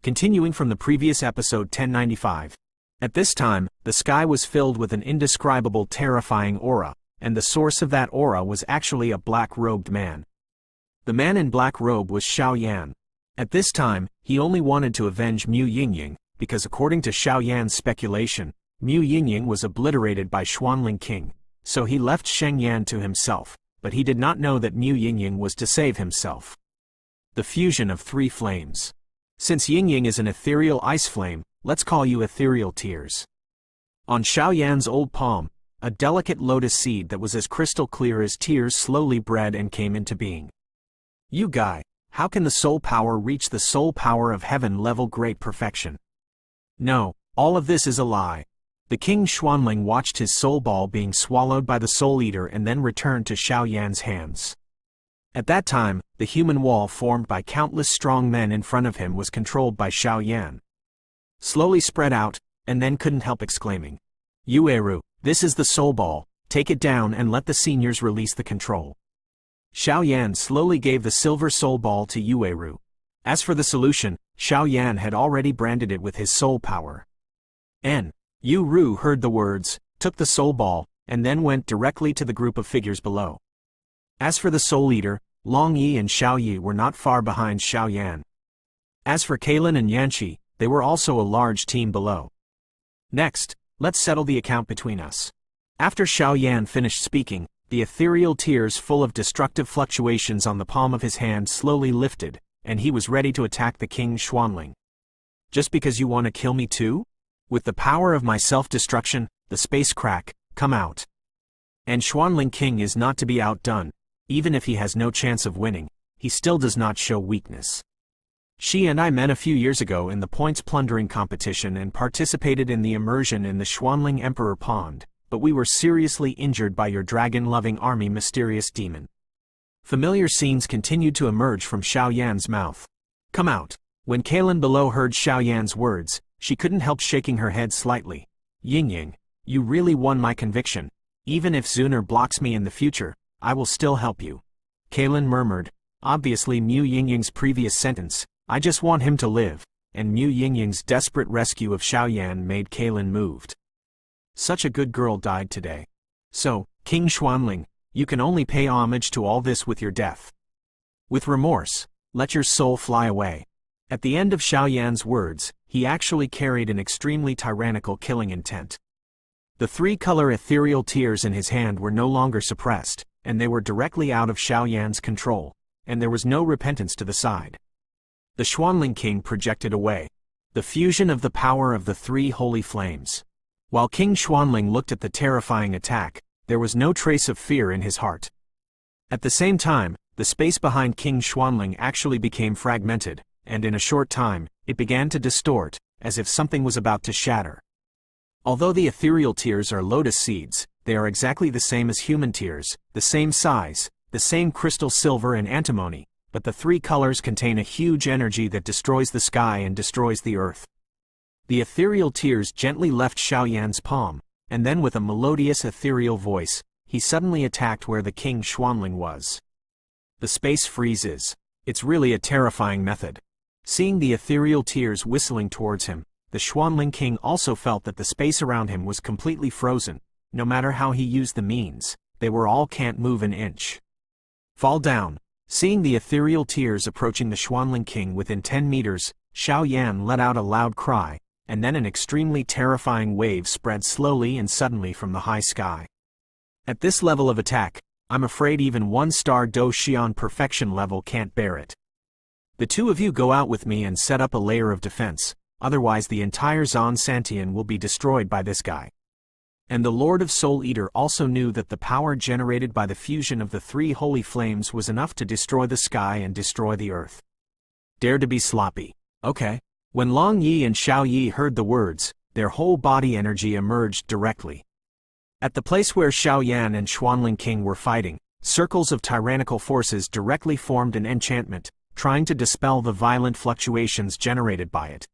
Continuing from the previous episode 1095. At this time, the sky was filled with an indescribable terrifying aura, and the source of that aura was actually a black-robed man. The man in black robe was Xiao Yan. At this time, he only wanted to avenge Mu Yingying, because according to Xiao Yan's speculation, Mu Yingying was obliterated by Xuanling King, so he left Sheng Yan to himself, but he did not know that Mu Yingying was to save himself. The fusion of three flames. Since Yingying is an ethereal ice flame, let's call you Ethereal Tears. On Xiao Yan's old palm, a delicate lotus seed that was as crystal clear as tears slowly bred and came into being. You guy, how can the soul power reach the soul power of heaven level great perfection? No, all of this is a lie. The King Xuanling watched his soul ball being swallowed by the Soul Eater and then returned to Xiao Yan's hands. At that time, the human wall formed by countless strong men in front of him was controlled by Xiao Yan. Slowly spread out, and then couldn't help exclaiming, "Yueru, this is the soul ball, take it down and let the seniors release the control." Xiao Yan slowly gave the silver soul ball to Yueru. As for the solution, Xiao Yan had already branded it with his soul power. Yu Ru heard the words, took the soul ball, and then went directly to the group of figures below. As for the Soul Eater, Long Yi and Xiao Yi were not far behind Xiao Yan. As for Kalin and Yanqi, they were also a large team below. Next, let's settle the account between us. After Xiao Yan finished speaking, the ethereal tears full of destructive fluctuations on the palm of his hand slowly lifted, and he was ready to attack the King Xuanling. Just because you want to kill me too? With the power of my self-destruction, the space crack, come out. And Xuanling King is not to be outdone. Even if he has no chance of winning, he still does not show weakness. She and I met a few years ago in the points plundering competition and participated in the immersion in the Xuanling Emperor Pond, but we were seriously injured by your dragon-loving army mysterious demon. Familiar scenes continued to emerge from Xiao Yan's mouth. Come out. When Kalin below heard Xiao Yan's words, she couldn't help shaking her head slightly. Yingying, you really won my conviction. Even if Zuner blocks me in the future, I will still help you. Kalin murmured, obviously Mu Yingying's previous sentence, I just want him to live, and Mu Yingying's desperate rescue of Xiao Yan made Kalin moved. Such a good girl died today. So, King Xuanling, you can only pay homage to all this with your death. With remorse, let your soul fly away. At the end of Xiao Yan's words, he actually carried an extremely tyrannical killing intent. The three-color ethereal tears in his hand were no longer suppressed, and they were directly out of Xiao Yan's control, and there was no repentance to the side. The Xuanling King projected away. The fusion of the power of the three holy flames. While King Xuanling looked at the terrifying attack, there was no trace of fear in his heart. At the same time, the space behind King Xuanling actually became fragmented, and in a short time, it began to distort, as if something was about to shatter. Although the ethereal tears are lotus seeds, they are exactly the same as human tears, the same size, the same crystal silver and antimony, but the three colors contain a huge energy that destroys the sky and destroys the earth. The ethereal tears gently left Xiao Yan's palm, and then with a melodious ethereal voice, he suddenly attacked where the King Xuanling was. The space freezes. It's really a terrifying method. Seeing the ethereal tears whistling towards him, the Xuanling King also felt that the space around him was completely frozen. No matter how he used the means, they were all can't move an inch. Fall down. Seeing the ethereal tears approaching the Xuanling King within 10 meters, Xiao Yan let out a loud cry, and then an extremely terrifying wave spread slowly and suddenly from the high sky. At this level of attack, I'm afraid even one-star Do Xian perfection level can't bear it. The two of you go out with me and set up a layer of defense, otherwise the entire Zon Santian will be destroyed by this guy. And the Lord of Soul Eater also knew that the power generated by the fusion of the three holy flames was enough to destroy the sky and destroy the earth. Dare to be sloppy. Okay. When Long Yi and Xiao Yi heard the words, their whole body energy emerged directly. At the place where Xiao Yan and Xuanling King were fighting, circles of tyrannical forces directly formed an enchantment, trying to dispel the violent fluctuations generated by it.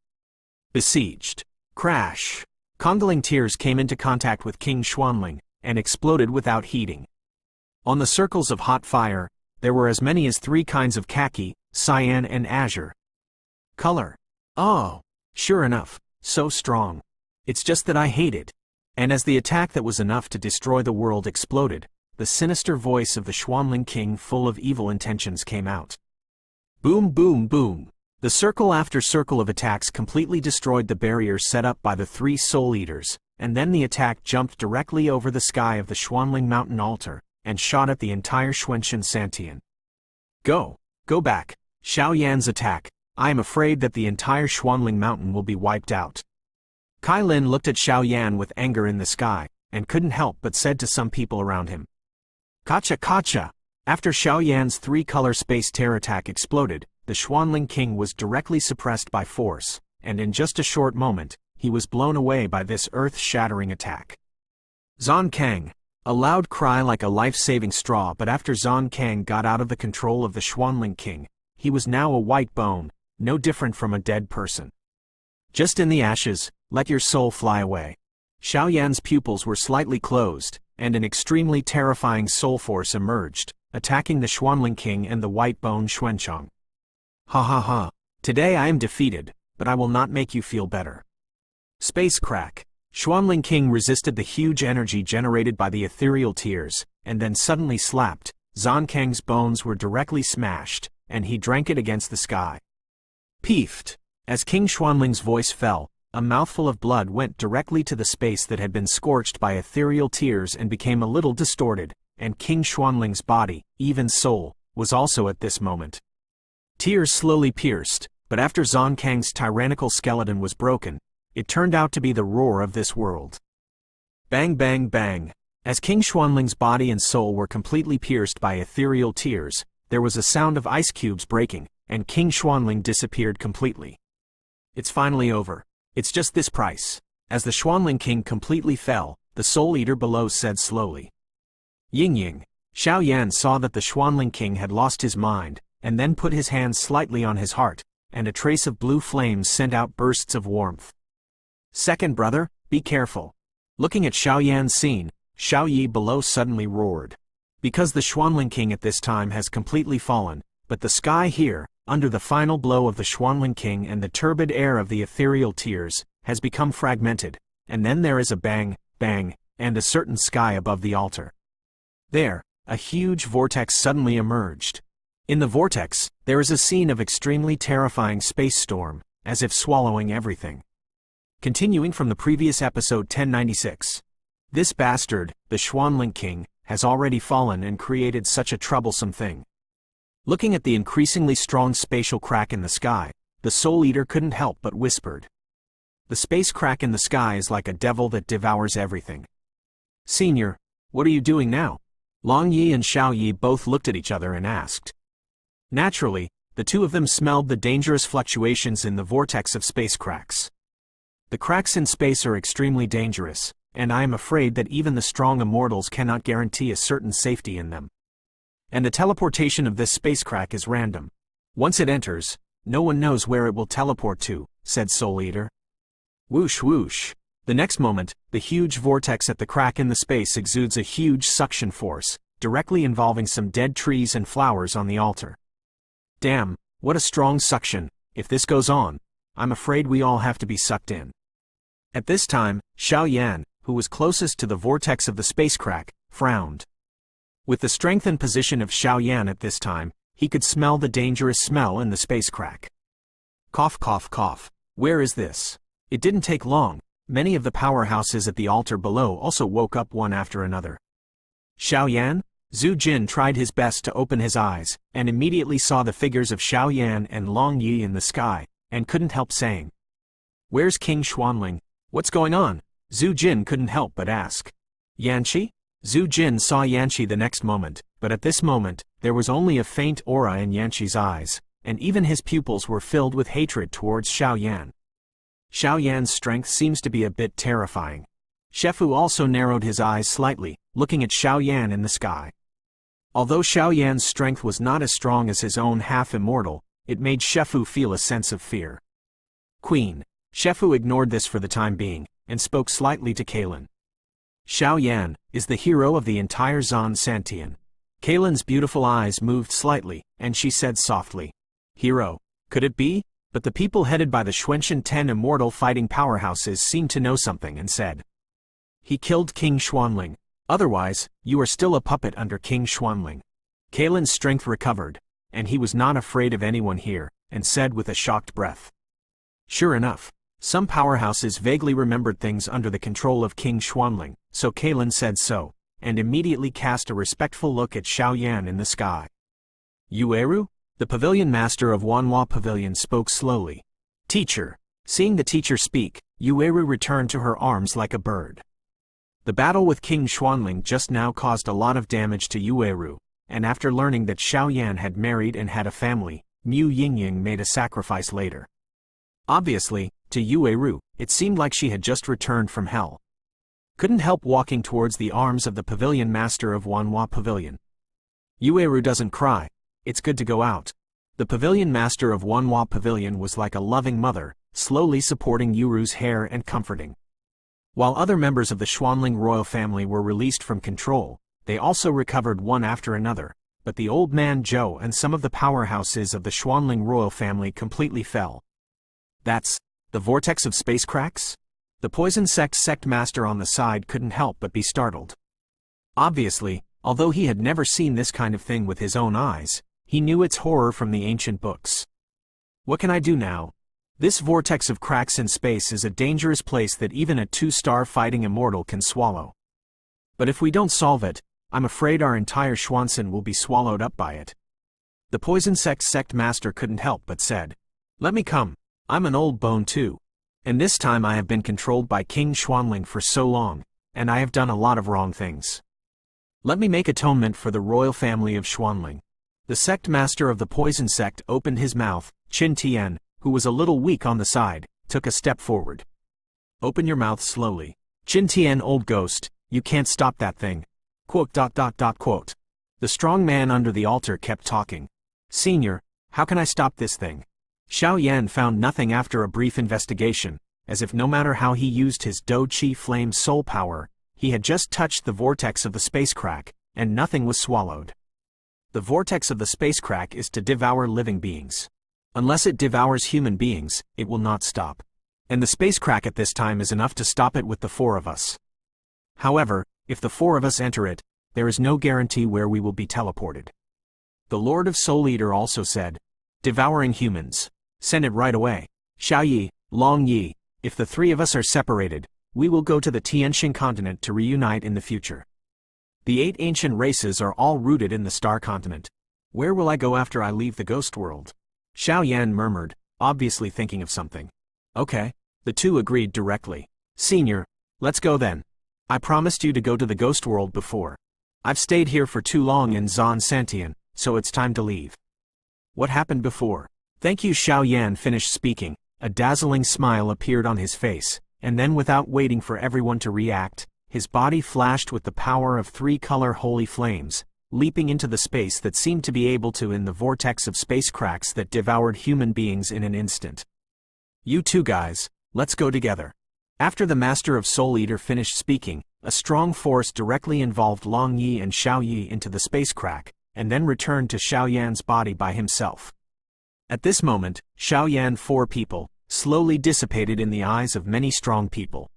Besieged. Crash. Congealing tears came into contact with King Xuanling, and exploded without heating. On the circles of hot fire, there were as many as 3 kinds of khaki, cyan and azure. Color. Oh, sure enough, so strong. It's just that I hate it. And as the attack that was enough to destroy the world exploded, the sinister voice of the Xuanling King full of evil intentions came out. Boom, boom, boom. The circle after circle of attacks completely destroyed the barrier set up by the 3 Soul Eaters, and then the attack jumped directly over the sky of the Xuanling Mountain altar, and shot at the entire Xuanxin Santian. Go back. Xiao Yan's attack. I am afraid that the entire Xuanling Mountain will be wiped out. Kai Lin looked at Xiao Yan with anger in the sky, and couldn't help but said to some people around him. Kacha kacha! After Xiao Yan's 3-color space terror attack exploded, the Xuanling King was directly suppressed by force, and in just a short moment, he was blown away by this earth-shattering attack. Zon Kang! A loud cry like a life-saving straw, but after Zon Kang got out of the control of the Xuanling King, he was now a white bone, no different from a dead person. Just in the ashes, let your soul fly away. Xiao Yan's pupils were slightly closed, and an extremely terrifying soul force emerged, attacking the Xuanling King and the white bone Xuanchong. Ha ha ha. Today I am defeated, but I will not make you feel better. Space crack. Xuanling King resisted the huge energy generated by the ethereal tears, and then suddenly slapped. Zon Kang's bones were directly smashed, and he drank it against the sky. Peefed. As King Xuanling's voice fell, a mouthful of blood went directly to the space that had been scorched by ethereal tears and became a little distorted, and King Xuanling's body, even soul, was also at this moment. Tears slowly pierced, but after Zon Kang's tyrannical skeleton was broken, it turned out to be the roar of this world. Bang bang bang. As King Xuanling's body and soul were completely pierced by ethereal tears, there was a sound of ice cubes breaking, and King Xuanling disappeared completely. It's finally over. It's just this price. As the Xuanling King completely fell, the Soul Eater below said slowly. Ying Ying. Xiao Yan saw that the Xuanling King had lost his mind, and then put his hand slightly on his heart, and a trace of blue flames sent out bursts of warmth. Second brother, be careful. Looking at Xiao Yan's scene, Xiao Yi below suddenly roared. Because the Xuanling King at this time has completely fallen, but the sky here, under the final blow of the Xuanling King and the turbid air of the ethereal tears, has become fragmented, and then there is a bang, bang, and a certain sky above the altar. There, a huge vortex suddenly emerged. In the vortex, there is a scene of extremely terrifying space storm, as if swallowing everything. Continuing from the previous episode 1096. This bastard, the Xuanling King, has already fallen and created such a troublesome thing. Looking at the increasingly strong spatial crack in the sky, the Soul Eater couldn't help but whispered. The space crack in the sky is like a devil that devours everything. Senior, what are you doing now? Long Yi and Xiao Yi both looked at each other and asked. Naturally, the two of them smelled the dangerous fluctuations in the vortex of space cracks. The cracks in space are extremely dangerous, and I am afraid that even the strong immortals cannot guarantee a certain safety in them. And the teleportation of this space crack is random. Once it enters, no one knows where it will teleport to, said Soul Eater. Whoosh whoosh. The next moment, the huge vortex at the crack in the space exudes a huge suction force, directly involving some dead trees and flowers on the altar. Damn, what a strong suction. If this goes on, I'm afraid we all have to be sucked in. At this time, Xiao Yan, who was closest to the vortex of the space crack, frowned. With the strength and position of Xiao Yan at this time, he could smell the dangerous smell in the space crack. Cough cough cough. Where is this? It didn't take long. Many of the powerhouses at the altar below also woke up one after another. Xiao Yan? Zhu Jin tried his best to open his eyes, and immediately saw the figures of Xiao Yan and Long Yi in the sky, and couldn't help saying. Where's King Xuanling? What's going on? Zhu Jin couldn't help but ask. Yanqi? Zhu Jin saw Yanqi the next moment, but at this moment, there was only a faint aura in Yanqi's eyes, and even his pupils were filled with hatred towards Xiao Yan. Xiao Yan's strength seems to be a bit terrifying. Shefu also narrowed his eyes slightly, looking at Xiao Yan in the sky. Although Xiao Yan's strength was not as strong as his own half-immortal, it made Shefu feel a sense of fear. Queen. Shefu ignored this for the time being, and spoke slightly to Kaylin. Xiao Yan is the hero of the entire Zon Santian. Kaylin's beautiful eyes moved slightly, and she said softly. Hero? Could it be? But the people headed by the Xuantian 10 immortal fighting powerhouses seemed to know something and said, "He killed King Xuanling. Otherwise, you are still a puppet under King Xuanling." Kalin's strength recovered, and he was not afraid of anyone here, and said with a shocked breath. Sure enough, some powerhouses vaguely remembered things under the control of King Xuanling, so Kalin said so, and immediately cast a respectful look at Xiaoyan in the sky. "Yueru?" The pavilion master of Wanhua Pavilion spoke slowly. "Teacher." Seeing the teacher speak, Yueru returned to her arms like a bird. The battle with King Xuanling just now caused a lot of damage to Yueru, and after learning that Xiaoyan had married and had a family, Mu Yingying made a sacrifice later. Obviously, to Yueru, it seemed like she had just returned from hell. Couldn't help walking towards the arms of the pavilion master of Wanhua Pavilion. "Yueru doesn't cry. It's good to go out." The pavilion master of Wanhua Pavilion was like a loving mother, slowly supporting Yueru's hair and comforting. While other members of the Xuanling royal family were released from control, they also recovered one after another, but the old man Zhou and some of the powerhouses of the Xuanling royal family completely fell. "That's the vortex of space cracks?" The poison sect master on the side couldn't help but be startled. Obviously, although he had never seen this kind of thing with his own eyes, he knew its horror from the ancient books. "What can I do now? This vortex of cracks in space is a dangerous place that even a 2-star fighting immortal can swallow. But if we don't solve it, I'm afraid our entire Xuanzhen will be swallowed up by it." The poison sect master couldn't help but said, "Let me come. I'm an old bone too. And this time I have been controlled by King Xuanling for so long, and I have done a lot of wrong things. Let me make atonement for the royal family of Xuanling." The sect master of the poison sect opened his mouth. Qin Tian, who was a little weak on the side, took a step forward. "Open your mouth slowly. Qin Tian, old ghost, you can't stop that thing. Quote. The strong man under the altar kept talking. "Senior, how can I stop this thing?" Xiaoyan found nothing after a brief investigation, as if no matter how he used his Do Qi Flame soul power, he had just touched the vortex of the space crack, and nothing was swallowed. The vortex of the space crack is to devour living beings. Unless it devours human beings, it will not stop. And the space crack at this time is enough to stop it with the 4 of us. However, if the 4 of us enter it, there is no guarantee where we will be teleported. The Lord of Soul Eater also said, "Devouring humans. Send it right away. Xiao Yi, Long Yi, if the 3 of us are separated, we will go to the Tianxing continent to reunite in the future. The 8 ancient races are all rooted in the Star Continent. Where will I go after I leave the Ghost World?" Xiaoyan murmured, obviously thinking of something. "Okay." The 2 agreed directly. "Senior, let's go then. I promised you to go to the Ghost World before. I've stayed here for too long in Zon Santian, so it's time to leave." "What happened before?" "Thank you." Xiaoyan finished speaking, a dazzling smile appeared on his face, and then without waiting for everyone to react, his body flashed with the power of 3-color holy flames, leaping into the space that seemed to be able to in the vortex of space cracks that devoured human beings in an instant. "You 2 guys, let's go together." After the Master of Soul Eater finished speaking, a strong force directly involved Long Yi and Xiao Yi into the space crack, and then returned to Xiaoyan's body by himself. At this moment, Xiaoyan 4 people, slowly dissipated in the eyes of many strong people.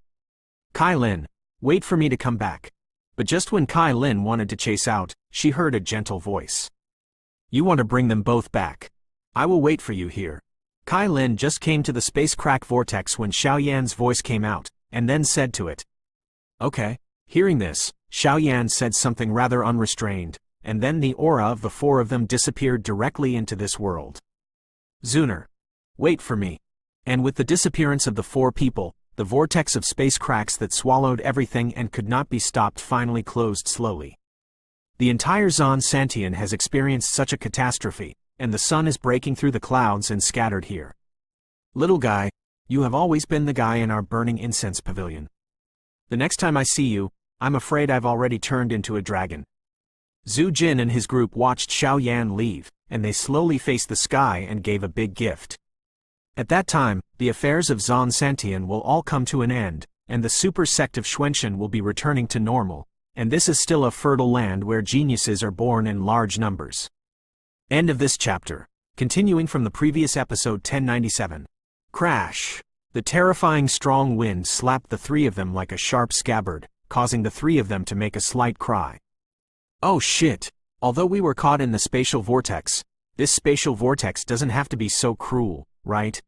"Kai Lin, wait for me to come back." But just when Kai Lin wanted to chase out, she heard a gentle voice. "You want to bring them both back? I will wait for you here." Kai Lin just came to the space crack vortex when Xiaoyan's voice came out, and then said to it, "Okay." Hearing this, Xiaoyan said something rather unrestrained, and then the aura of the 4 of them disappeared directly into this world. "Zuner, wait for me." And with the disappearance of the 4 people, the vortex of space cracks that swallowed everything and could not be stopped finally closed slowly. The entire Zon Santian has experienced such a catastrophe, and the sun is breaking through the clouds and scattered here. "Little guy, you have always been the guy in our burning incense pavilion. The next time I see you, I'm afraid I've already turned into a dragon." Zhu Jin and his group watched Xiaoyan leave, and they slowly faced the sky and gave a big gift. At that time, the affairs of Zon Santian will all come to an end, and the super sect of Xuantian will be returning to normal, and this is still a fertile land where geniuses are born in large numbers. End of this chapter. Continuing from the previous episode 1097. Crash! The terrifying strong wind slapped the three of them like a sharp scabbard, causing the three of them to make a slight cry. Oh shit! Although we were caught in the spatial vortex, this spatial vortex doesn't have to be so cruel, right?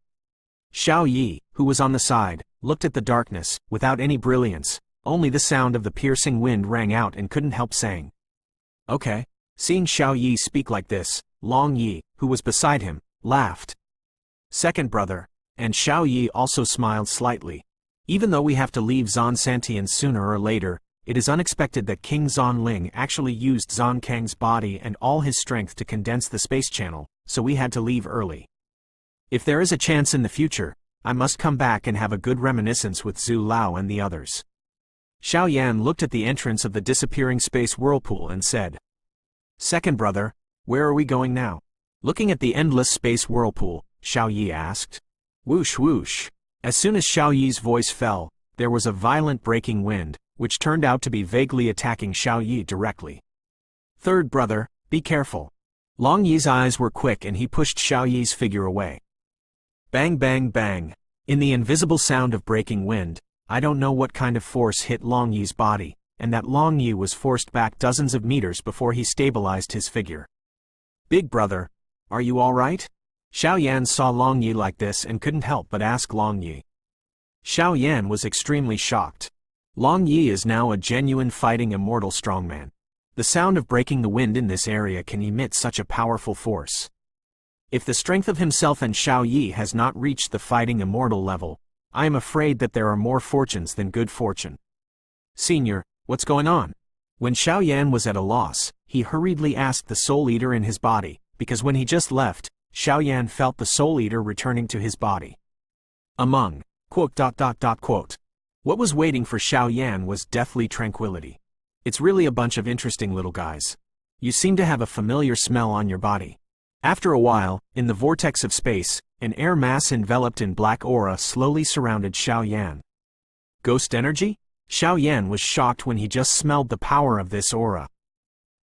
Xiao Yi, who was on the side, looked at the darkness, without any brilliance, only the sound of the piercing wind rang out and couldn't help saying. Okay. Seeing Xiao Yi speak like this, Long Yi, who was beside him, laughed. Second brother, and Xiao Yi also smiled slightly. Even though we have to leave Zan Santian sooner or later, it is unexpected that King Zan Ling actually used Zan Kang's body and all his strength to condense the space channel, so we had to leave early. If there is a chance in the future, I must come back and have a good reminiscence with Zhu Lao and the others. Xiao Yan looked at the entrance of the disappearing space whirlpool and said, Second brother, where are we going now? Looking at the endless space whirlpool, Xiao Yi asked. Whoosh whoosh. As soon as Xiao Yi's voice fell, there was a violent breaking wind, which turned out to be vaguely attacking Xiao Yi directly. Third brother, be careful. Long Yi's eyes were quick and he pushed Xiao Yi's figure away. Bang bang bang. In the invisible sound of breaking wind, I don't know what kind of force hit Long Yi's body, and that Long Yi was forced back dozens of meters before he stabilized his figure. Big brother, are you all right? Xiao Yan saw Long Yi like this and couldn't help but ask Long Yi. Xiao Yan was extremely shocked. Long Yi is now a genuine fighting immortal strongman. The sound of breaking the wind in this area can emit such a powerful force. If the strength of himself and Xiao Yi has not reached the fighting immortal level, I am afraid that there are more fortunes than good fortune. Senior, what's going on? When Xiao Yan was at a loss, he hurriedly asked the Soul Eater in his body, because when he just left, Xiao Yan felt the Soul Eater returning to his body. What was waiting for Xiao Yan was deathly tranquility. It's really a bunch of interesting little guys. You seem to have a familiar smell on your body. After a while, in the vortex of space, an air mass enveloped in black aura slowly surrounded Xiao Yan. Ghost energy? Xiao Yan was shocked when he just smelled the power of this aura.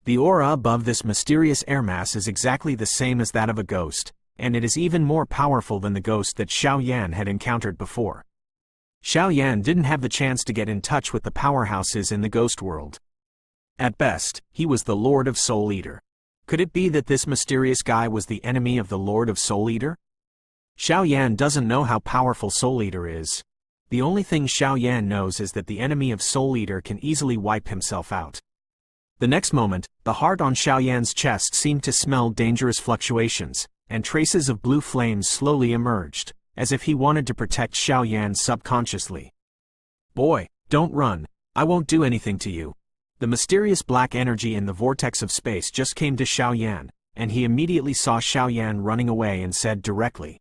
The aura above this mysterious air mass is exactly the same as that of a ghost, and it is even more powerful than the ghost that Xiao Yan had encountered before. Xiao Yan didn't have the chance to get in touch with the powerhouses in the ghost world. At best, he was the Lord of Soul Eater. Could it be that this mysterious guy was the enemy of the Lord of Soul Eater? Xiao Yan doesn't know how powerful Soul Eater is. The only thing Xiao Yan knows is that the enemy of Soul Eater can easily wipe himself out. The next moment, the heart on Xiao Yan's chest seemed to smell dangerous fluctuations, and traces of blue flames slowly emerged, as if he wanted to protect Xiao Yan subconsciously. Boy, don't run, I won't do anything to you. The mysterious black energy in the vortex of space just came to Xiao Yan, and he immediately saw Xiao Yan running away and said directly.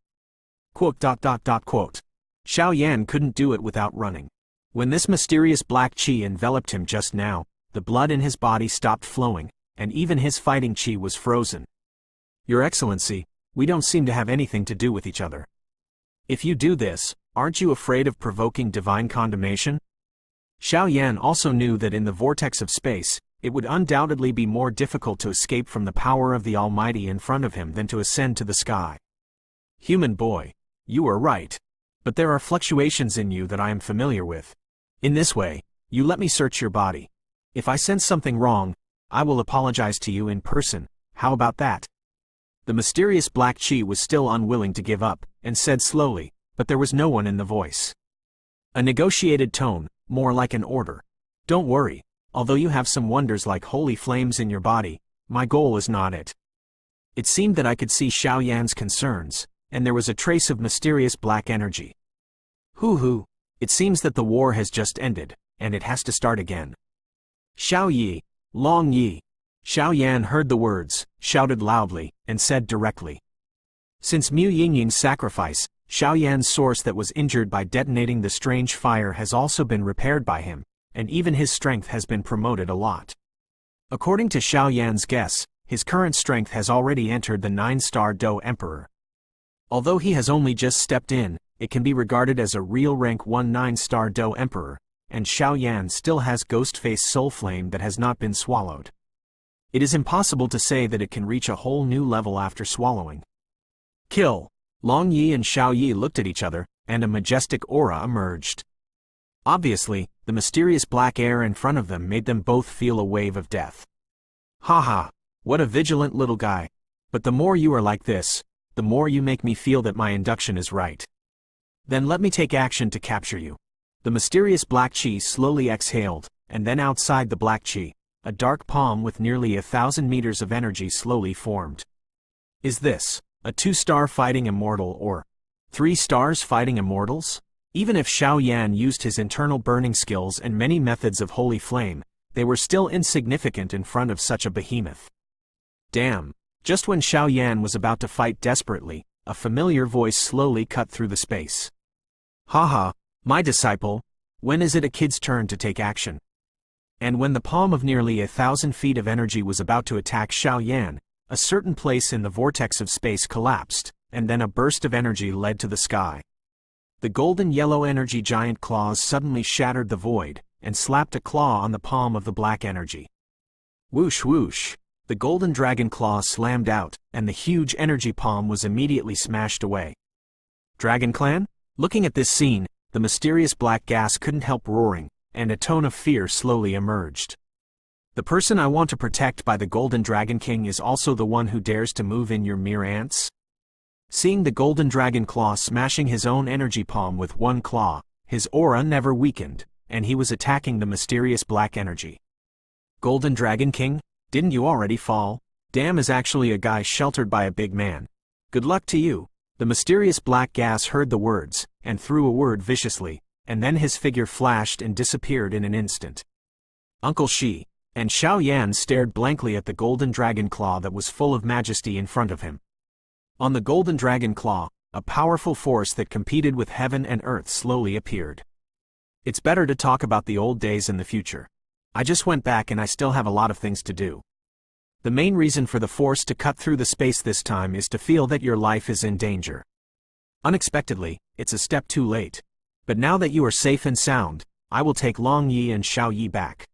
Xiao Yan couldn't do it without running. When this mysterious black qi enveloped him just now, the blood in his body stopped flowing, and even his fighting qi was frozen. Your Excellency, we don't seem to have anything to do with each other. If you do this, aren't you afraid of provoking divine condemnation? Xiao Yan also knew that in the vortex of space, it would undoubtedly be more difficult to escape from the power of the Almighty in front of him than to ascend to the sky. Human boy, you are right. But there are fluctuations in you that I am familiar with. In this way, you let me search your body. If I sense something wrong, I will apologize to you in person. How about that? The mysterious black qi was still unwilling to give up, and said slowly, but there was no one in the voice. A negotiated tone, more like an order. Don't worry, although you have some wonders like holy flames in your body, my goal is not it. It seemed that I could see Xiao Yan's concerns, and there was a trace of mysterious black energy. Hoo, it seems that the war has just ended, and it has to start again. Xiao Yi, Long Yi. Xiao Yan heard the words, shouted loudly, and said directly. Since Mu Yingying's sacrifice, Xiao Yan's source that was injured by detonating the strange fire has also been repaired by him, and even his strength has been promoted a lot. According to Xiao Yan's guess, his current strength has already entered the 9-star Do Emperor. Although he has only just stepped in, it can be regarded as a real rank 1 9-star Do Emperor, and Xiao Yan still has Ghost-Face Soul Flame that has not been swallowed. It is impossible to say that it can reach a whole new level after swallowing. Kill. Long Yi and Xiao Yi looked at each other, and a majestic aura emerged. Obviously, the mysterious black air in front of them made them both feel a wave of death. Haha, what a vigilant little guy. But the more you are like this, the more you make me feel that my induction is right. Then let me take action to capture you. The mysterious black chi slowly exhaled, and then outside the black chi, a dark palm with nearly 1,000 meters of energy slowly formed. Is this a 2-star fighting immortal or 3 stars fighting immortals? Even if Xiao Yan used his internal burning skills and many methods of holy flame, they were still insignificant in front of such a behemoth. Damn! Just when Xiao Yan was about to fight desperately, a familiar voice slowly cut through the space. Haha, my disciple, when is it a kid's turn to take action? And when the palm of nearly 1,000 feet of energy was about to attack Xiao Yan, a certain place in the vortex of space collapsed, and then a burst of energy led to the sky. The golden yellow energy giant claws suddenly shattered the void, and slapped a claw on the palm of the black energy. Whoosh whoosh! The golden dragon claw slammed out, and the huge energy palm was immediately smashed away. Dragon Clan? Looking at this scene, the mysterious black gas couldn't help roaring, and a tone of fear slowly emerged. The person I want to protect by the Golden Dragon King is also the one who dares to move in your mere ants? Seeing the golden dragon claw smashing his own energy palm with one claw, his aura never weakened, and he was attacking the mysterious black energy. Golden Dragon King? Didn't you already fall? Damn is actually a guy sheltered by a big man. Good luck to you. The mysterious black gas heard the words, and threw a word viciously, and then his figure flashed and disappeared in an instant. Uncle Shi and Xiao Yan stared blankly at the golden dragon claw that was full of majesty in front of him. On the golden dragon claw, a powerful force that competed with heaven and earth slowly appeared. It's better to talk about the old days in the future. I just went back and I still have a lot of things to do. The main reason for the force to cut through the space this time is to feel that your life is in danger. Unexpectedly, it's a step too late. But now that you are safe and sound, I will take Long Yi and Xiao Yi back.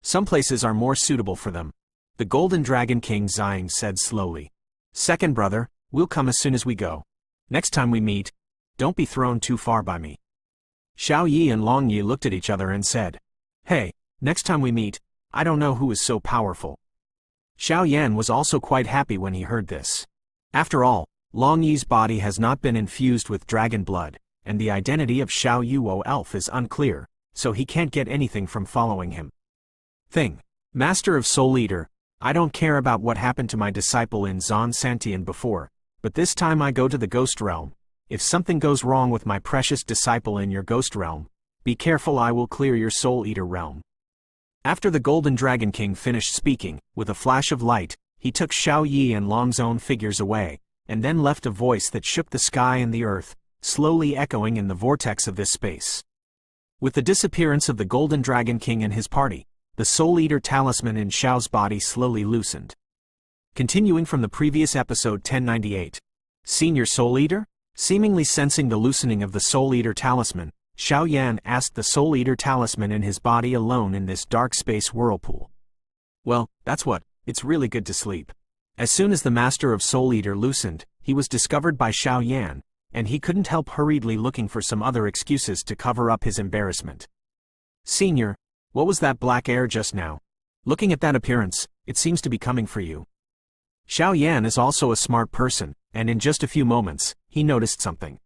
Some places are more suitable for them. The Golden Dragon King Zhang said slowly. Second brother, we'll come as soon as we go. Next time we meet, don't be thrown too far by me. Xiao Yi and Long Yi looked at each other and said, Hey, next time we meet, I don't know who is so powerful. Xiao Yan was also quite happy when he heard this. After all, Long Yi's body has not been infused with dragon blood, and the identity of Xiao Yuo Elf is unclear, so he can't get anything from following him. Master of Soul Eater, I don't care about what happened to my disciple in Zon Santian before, but this time I go to the Ghost Realm. If something goes wrong with my precious disciple in your Ghost Realm, be careful, I will clear your Soul Eater realm. After the Golden Dragon King finished speaking, with a flash of light, he took Xiao Yi and Long's own figures away, and then left a voice that shook the sky and the earth, slowly echoing in the vortex of this space. With the disappearance of the Golden Dragon King and his party, the Soul Eater talisman in Xiao's body slowly loosened. Continuing from the previous episode 1098. Senior Soul Eater? Seemingly sensing the loosening of the Soul Eater talisman, Xiao Yan asked the Soul Eater talisman in his body alone in this dark space whirlpool. Well, that's what, it's really good to sleep. As soon as the Master of Soul Eater loosened, he was discovered by Xiao Yan, and he couldn't help hurriedly looking for some other excuses to cover up his embarrassment. Senior, what was that black air just now? Looking at that appearance, it seems to be coming for you. Xiao Yan is also a smart person, and in just a few moments, he noticed something.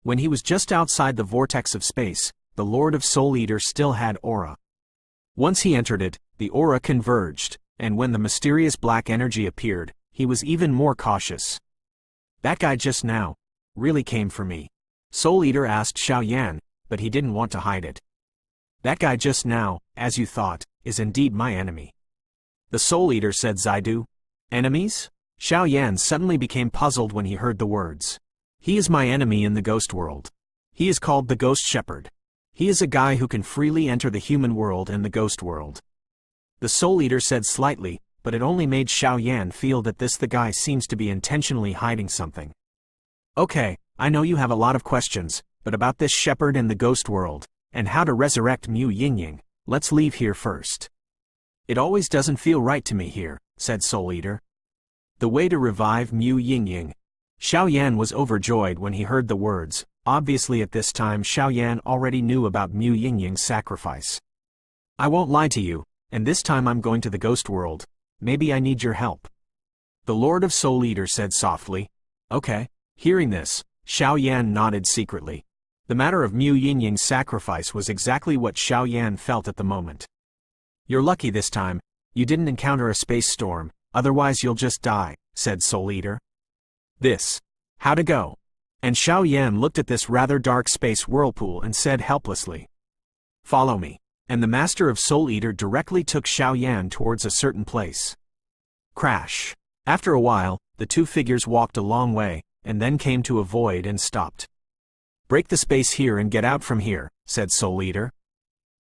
When he was just outside the vortex of space, the Lord of Soul Eater still had aura. Once he entered it, the aura converged, and when the mysterious black energy appeared, he was even more cautious. That guy just now really came for me. Soul Eater asked Xiao Yan, but he didn't want to hide it. That guy just now, as you thought, is indeed my enemy. The Soul Eater said Zaidu. Enemies? Xiao Yan suddenly became puzzled when he heard the words. He is my enemy in the ghost world. He is called the Ghost Shepherd. He is a guy who can freely enter the human world and the ghost world. The Soul Eater said slightly, but it only made Xiao Yan feel that the guy seems to be intentionally hiding something. Okay, I know you have a lot of questions, but about this shepherd in the ghost world, and how to resurrect Mu Yingying, let's leave here first. It always doesn't feel right to me here, said Soul Eater. The way to revive Mu Yingying. Xiao Yan was overjoyed when he heard the words. Obviously at this time Xiao Yan already knew about Mu Yingying's sacrifice. I won't lie to you, and this time I'm going to the ghost world. Maybe I need your help. The Lord of Soul Eater said softly. Okay. Hearing this, Xiao Yan nodded secretly. The matter of Mu Yingying's sacrifice was exactly what Xiao Yan felt at the moment. You're lucky this time, you didn't encounter a space storm, otherwise you'll just die, said Soul Eater. How'd it go? And Xiao Yan looked at this rather dark space whirlpool and said helplessly. Follow me. And the Master of Soul Eater directly took Xiao Yan towards a certain place. Crash. After a while, the two figures walked a long way, and then came to a void and stopped. Break the space here and get out from here, said Soul Eater.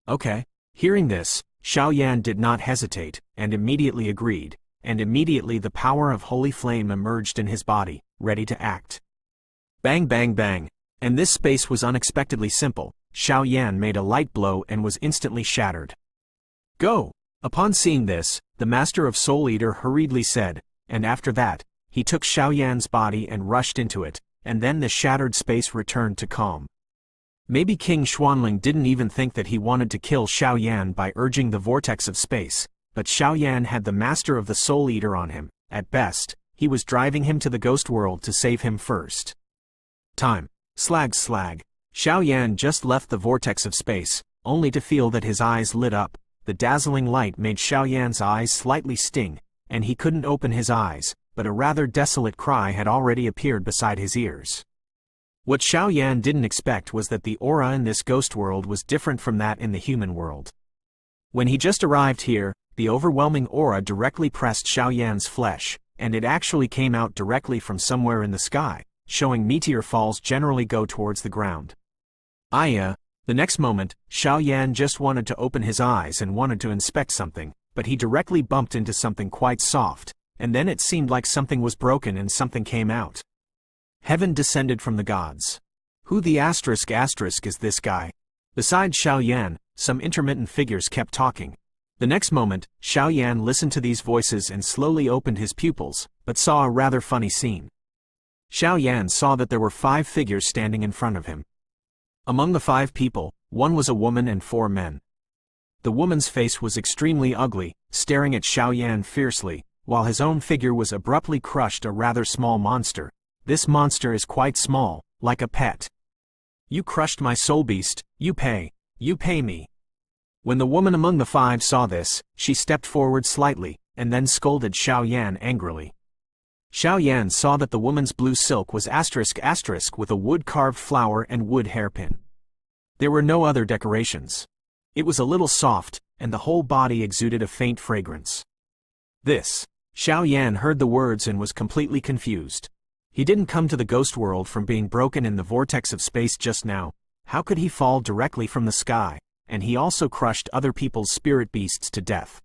Okay. Hearing this, Xiao Yan did not hesitate, and immediately agreed, and immediately the power of Holy Flame emerged in his body, ready to act. Bang bang bang, and this space was unexpectedly simple. Xiao Yan made a light blow and was instantly shattered. Go! Upon seeing this, the Master of Soul Eater hurriedly said, and after that, he took Xiao Yan's body and rushed into it, and then the shattered space returned to calm. Maybe King Xuanling didn't even think that he wanted to kill Xiao Yan by urging the vortex of space, but Xiao Yan had the Master of the Soul Eater on him. At best, he was driving him to the ghost world to save him first. Time. Slag. Xiao Yan just left the vortex of space, only to feel that his eyes lit up. The dazzling light made Xiao Yan's eyes slightly sting, and he couldn't open his eyes, but a rather desolate cry had already appeared beside his ears. What Xiao Yan didn't expect was that the aura in this ghost world was different from that in the human world. When he just arrived here, the overwhelming aura directly pressed Xiao Yan's flesh, and it actually came out directly from somewhere in the sky, showing meteor falls generally go towards the ground. The next moment, Xiao Yan just wanted to open his eyes and wanted to inspect something, but he directly bumped into something quite soft, and then it seemed like something was broken and something came out. Heaven descended from the gods. Who the asterisk is this guy? Besides Xiao Yan, some intermittent figures kept talking. The next moment, Xiao Yan listened to these voices and slowly opened his pupils, but saw a rather funny scene. Xiao Yan saw that there were 5 figures standing in front of him. Among the 5 people, one was a woman and 4 men. The woman's face was extremely ugly, staring at Xiao Yan fiercely, while his own figure was abruptly crushed a rather small monster. This monster is quite small, like a pet. You crushed my soul beast, you pay me. When the woman among the 5 saw this, she stepped forward slightly, and then scolded Xiao Yan angrily. Xiao Yan saw that the woman's blue silk was ** with a wood-carved flower and wood hairpin. There were no other decorations. It was a little soft, and the whole body exuded a faint fragrance. Xiao Yan heard the words and was completely confused. He didn't come to the ghost world from being broken in the vortex of space just now. How could he fall directly from the sky? And he also crushed other people's spirit beasts to death.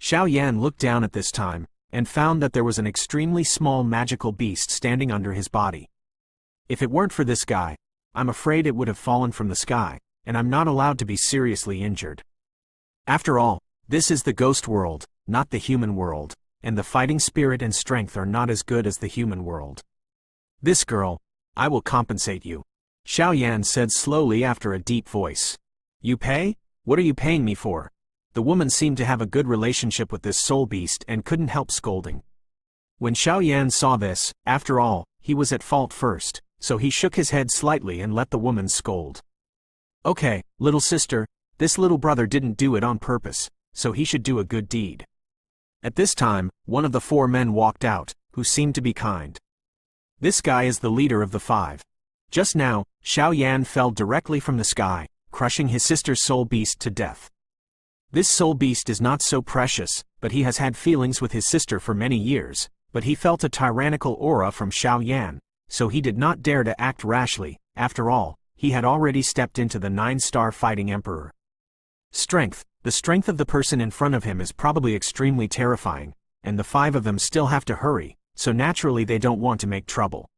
Xiao Yan looked down at this time, and found that there was an extremely small magical beast standing under his body. If it weren't for this guy, I'm afraid it would have fallen from the sky, and I'm not allowed to be seriously injured. After all, this is the ghost world, not the human world, and the fighting spirit and strength are not as good as the human world. This girl, I will compensate you, Xiao Yan said slowly after a deep voice. You pay? What are you paying me for? The woman seemed to have a good relationship with this soul beast and couldn't help scolding. When Xiao Yan saw this, after all, he was at fault first, so he shook his head slightly and let the woman scold. Okay, little sister, this little brother didn't do it on purpose, so he should do a good deed. At this time, one of the 4 men walked out, who seemed to be kind. This guy is the leader of the 5. Just now, Xiao Yan fell directly from the sky, crushing his sister's soul beast to death. This soul beast is not so precious, but he has had feelings with his sister for many years, but he felt a tyrannical aura from Xiao Yan, so he did not dare to act rashly. After all, he had already stepped into the 9-star fighting emperor. Strength. The strength of the person in front of him is probably extremely terrifying, and the 5 of them still have to hurry, so naturally they don't want to make trouble.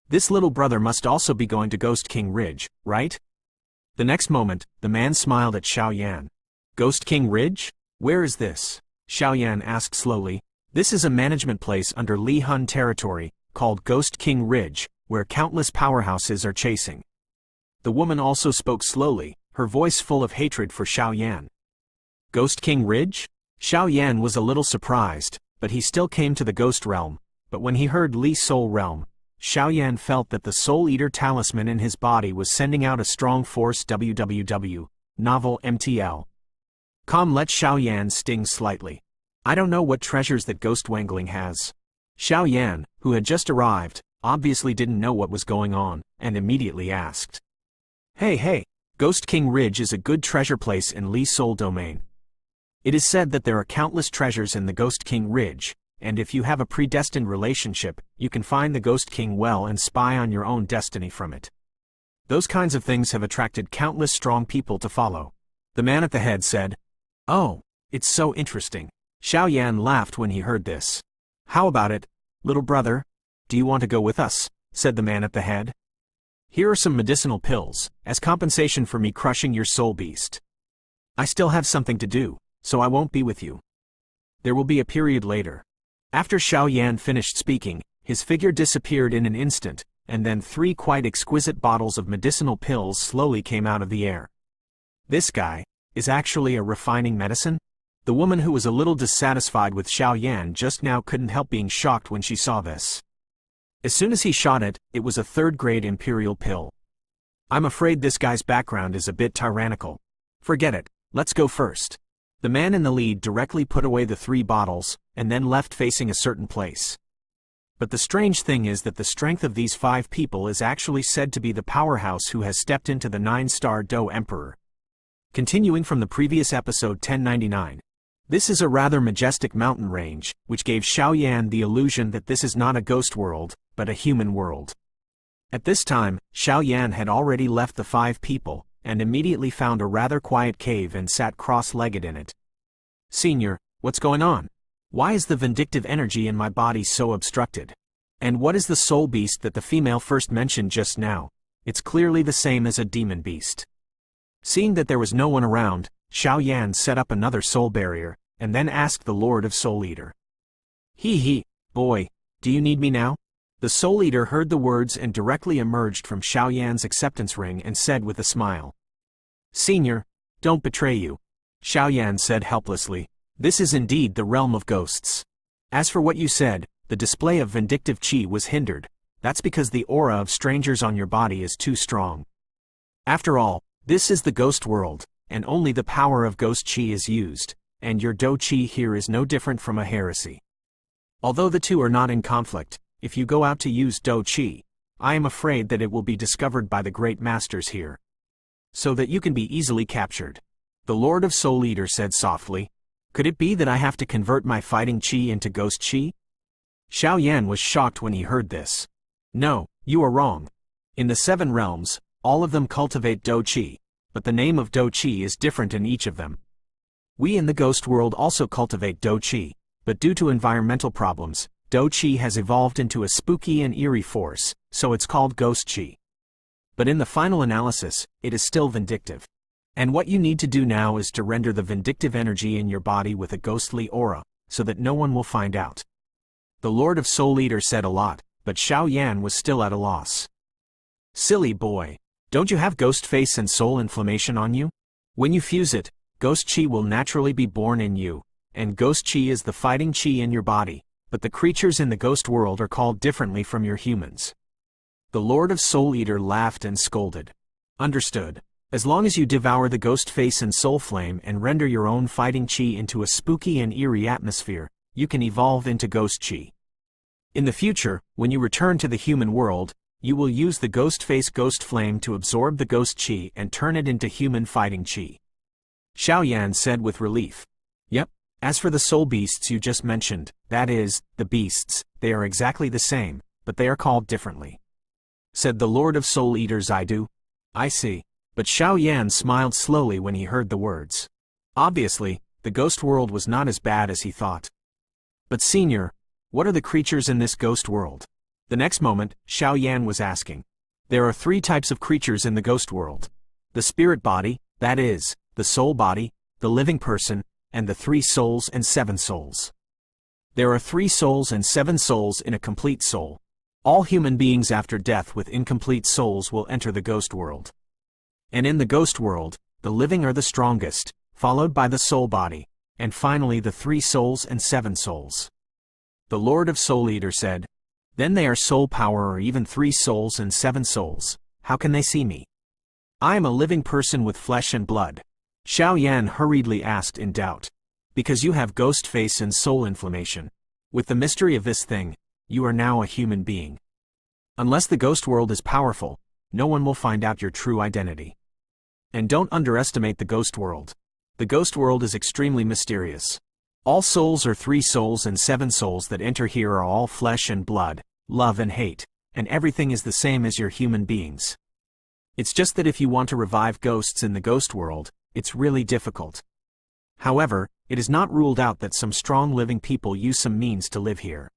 This little brother must also be going to Ghost King Ridge, right? The next moment, the man smiled at Xiao Yan. Ghost King Ridge? Where is this? Xiao Yan asked slowly. This is a management place under Li Hun territory, called Ghost King Ridge, where countless powerhouses are chasing. The woman also spoke slowly, her voice full of hatred for Xiao Yan. Ghost King Ridge? Xiao Yan was a little surprised, but he still came to the Ghost Realm. But when he heard Li Soul Realm, Xiao Yan felt that the Soul Eater talisman in his body was sending out a strong force. www. Novel MTL. Let Xiao Yan sting slightly. I don't know what treasures that Ghost Wangling has. Xiao Yan, who had just arrived, obviously didn't know what was going on, and immediately asked. Hey, Ghost King Ridge is a good treasure place in Li Soul Domain. It is said that there are countless treasures in the Ghost King Ridge, and if you have a predestined relationship, you can find the Ghost King well and spy on your own destiny from it. Those kinds of things have attracted countless strong people to follow. The man at the head said, Oh, it's so interesting. Xiao Yan laughed when he heard this. How about it, little brother? Do you want to go with us? Said the man at the head. Here are some medicinal pills, as compensation for me crushing your soul beast. I still have something to do, so I won't be with you. There will be a period later. After Xiao Yan finished speaking, his figure disappeared in an instant, and then 3 quite exquisite bottles of medicinal pills slowly came out of the air. This guy is actually a refining medicine? The woman who was a little dissatisfied with Xiao Yan just now couldn't help being shocked when she saw this. As soon as he shot it, it was a 3rd-grade imperial pill. I'm afraid this guy's background is a bit tyrannical. Forget it, let's go first. The man in the lead directly put away the 3 bottles, and then left facing a certain place. But the strange thing is that the strength of these 5 people is actually said to be the powerhouse who has stepped into the 9-star Do Emperor. Continuing from the previous episode 1099. This is a rather majestic mountain range, which gave Xiao Yan the illusion that this is not a ghost world, but a human world. At this time, Xiao Yan had already left the 5 people, and immediately found a rather quiet cave and sat cross-legged in it. Senior, what's going on? Why is the vindictive energy in my body so obstructed? And what is the soul beast that the female first mentioned just now? It's clearly the same as a demon beast. Seeing that there was no one around, Xiao Yan set up another soul barrier, and then asked the Lord of Soul Eater. Boy, do you need me now? The Soul Eater heard the words and directly emerged from Xiao Yan's acceptance ring and said with a smile. Senior, don't betray you. Xiao Yan said helplessly. This is indeed the realm of ghosts. As for what you said, the display of vindictive chi was hindered. That's because the aura of strangers on your body is too strong. After all, this is the ghost world, and only the power of ghost chi is used, and your do chi here is no different from a heresy. Although the two are not in conflict, if you go out to use do chi, I am afraid that it will be discovered by the great masters here. So that you can be easily captured. The Lord of Soul Eater said softly. Could it be that I have to convert my fighting chi into ghost chi? Xiao Yan was shocked when he heard this. No, you are wrong. In the 7 realms, all of them cultivate do chi, but the name of do chi is different in each of them. We in the ghost world also cultivate do chi, but due to environmental problems, do chi has evolved into a spooky and eerie force, so it's called ghost chi. But in the final analysis, it is still vindictive. And what you need to do now is to render the vindictive energy in your body with a ghostly aura, so that no one will find out. The Lord of Soul Eater said a lot, but Xiao Yan was still at a loss. Silly boy, don't you have ghost face and soul inflammation on you? When you fuse it, ghost chi will naturally be born in you, and ghost chi is the fighting chi in your body, but the creatures in the ghost world are called differently from your humans. The Lord of Soul Eater laughed and scolded. Understood. As long as you devour the ghost face and soul flame and render your own fighting chi into a spooky and eerie atmosphere, you can evolve into ghost chi. In the future, when you return to the human world, you will use the ghost face ghost flame to absorb the ghost chi and turn it into human fighting chi. Xiao Yan said with relief. Yep, as for the soul beasts you just mentioned, that is, the beasts, they are exactly the same, but they are called differently. Said the Lord of Soul Eaters. I see. But Xiao Yan smiled slowly when he heard the words. Obviously, the ghost world was not as bad as he thought. But senior, what are the creatures in this ghost world? The next moment, Xiao Yan was asking. There are 3 types of creatures in the ghost world. The spirit body, that is, the soul body, the living person, and the 3 souls and 7 souls. There are 3 souls and 7 souls in a complete soul. All human beings after death with incomplete souls will enter the ghost world. And in the ghost world, the living are the strongest, followed by the soul body, and finally the 3 souls and 7 souls. The Lord of Soul Eater said, "Then they are soul power or even 3 souls and 7 souls. How can they see me? I am a living person with flesh and blood." Xiao Yan hurriedly asked in doubt. "Because you have ghost face and soul inflammation. With the mystery of this thing, you are now a human being. Unless the ghost world is powerful, no one will find out your true identity. And don't underestimate the ghost world. The ghost world is extremely mysterious. All souls or 3 souls and 7 souls that enter here are all flesh and blood, love and hate, and everything is the same as your human beings. It's just that if you want to revive ghosts in the ghost world, it's really difficult. However, it is not ruled out that some strong living people use some means to live here."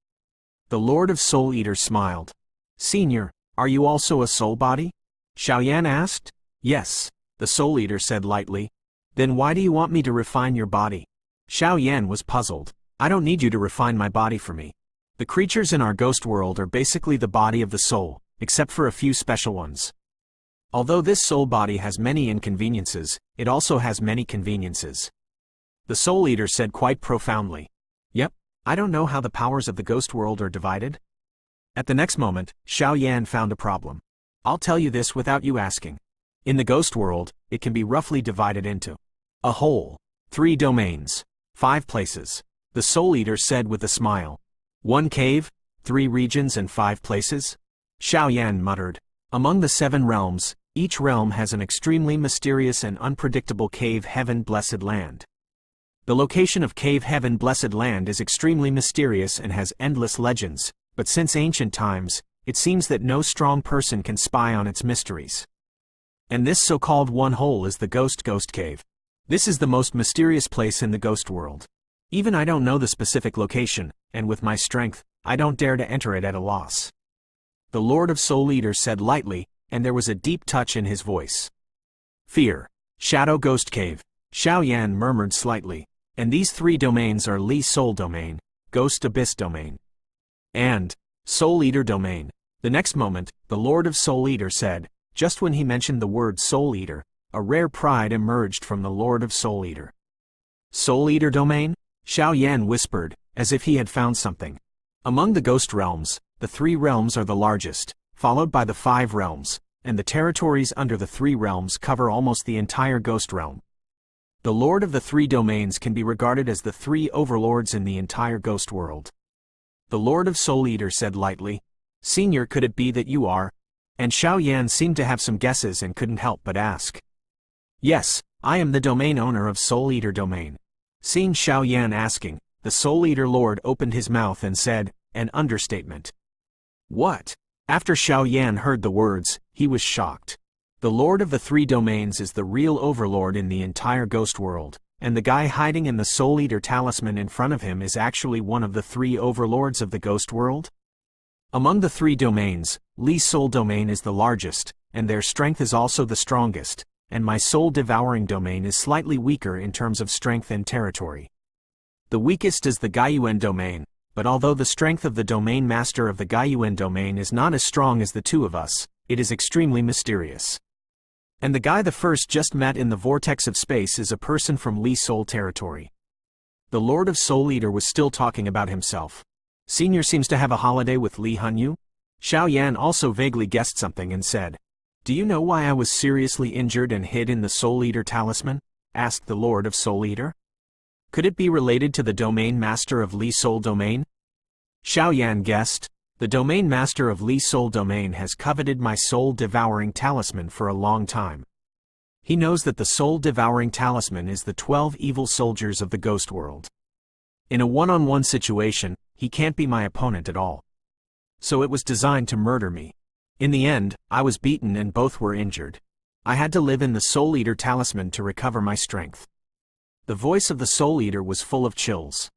The Lord of Soul Eater smiled. "Senior, are you also a soul body?" Xiao Yan asked. "Yes," the Soul Eater said lightly. "Then why do you want me to refine your body?" Xiao Yan was puzzled. "I don't need you to refine my body for me. The creatures in our ghost world are basically the body of the soul, except for a few special ones. Although this soul body has many inconveniences, it also has many conveniences." The Soul Eater said quite profoundly. "Yep, I don't know how the powers of the ghost world are divided." At the next moment, Xiao Yan found a problem. "I'll tell you this without you asking. In the ghost world, it can be roughly divided into a whole, 3 domains, 5 places," the Soul Eater said with a smile. "1 cave, 3 regions and 5 places?" Xiao Yan muttered. "Among the 7 realms, each realm has an extremely mysterious and unpredictable cave heaven blessed land. The location of Cave Heaven Blessed Land is extremely mysterious and has endless legends, but since ancient times, it seems that no strong person can spy on its mysteries. And this so-called one hole is the Ghost Cave. This is the most mysterious place in the ghost world. Even I don't know the specific location, and with my strength, I don't dare to enter it at a loss." The Lord of Soul Eater said lightly, and there was a deep touch in his voice. "Fear. Shadow Ghost Cave," Xiao Yan murmured slightly. "And these 3 domains are Li Soul Domain, Ghost Abyss Domain, and Soul Eater Domain." The next moment, the Lord of Soul Eater said, just when he mentioned the word Soul Eater, a rare pride emerged from the Lord of Soul Eater. "Soul Eater Domain?" Xiao Yan whispered, as if he had found something. "Among the ghost realms, the 3 realms are the largest, followed by the 5 realms, and the territories under the 3 realms cover almost the entire ghost realm. The Lord of the 3 domains can be regarded as the 3 overlords in the entire ghost world." The Lord of Soul Eater said lightly, "Senior, could it be that you are?" And Xiao Yan seemed to have some guesses and couldn't help but ask. "Yes, I am the domain owner of Soul Eater Domain." Seeing Xiao Yan asking, the Soul Eater Lord opened his mouth and said, "An understatement." "What?" After Xiao Yan heard the words, he was shocked. The Lord of the 3 domains is the real overlord in the entire ghost world, and the guy hiding in the Soul Eater talisman in front of him is actually one of the 3 overlords of the ghost world? Among the 3 domains, Li's Soul Domain is the largest, and their strength is also the strongest, and my Soul Devouring Domain is slightly weaker in terms of strength and territory. The weakest is the Gaiyuan Domain, but although the strength of the Domain Master of the Gaiyuan Domain is not as strong as the 2 of us, it is extremely mysterious. And the guy the first just met in the vortex of space is a person from Li Soul territory." The Lord of Soul Eater was still talking about himself. "Senior seems to have a holiday with Li Hanyu?" Xiao Yan also vaguely guessed something and said, "Do you know why I was seriously injured and hid in the Soul Eater talisman?" asked the Lord of Soul Eater. "Could it be related to the Domain Master of Li Soul Domain?" Xiao Yan guessed. "The Domain Master of Li Soul Domain has coveted my Soul Devouring Talisman for a long time. He knows that the Soul Devouring Talisman is the 12 evil soldiers of the ghost world. In a one-on-one situation, he can't be my opponent at all. So it was designed to murder me. In the end, I was beaten and both were injured. I had to live in the Soul Eater Talisman to recover my strength." The voice of the Soul Eater was full of chills.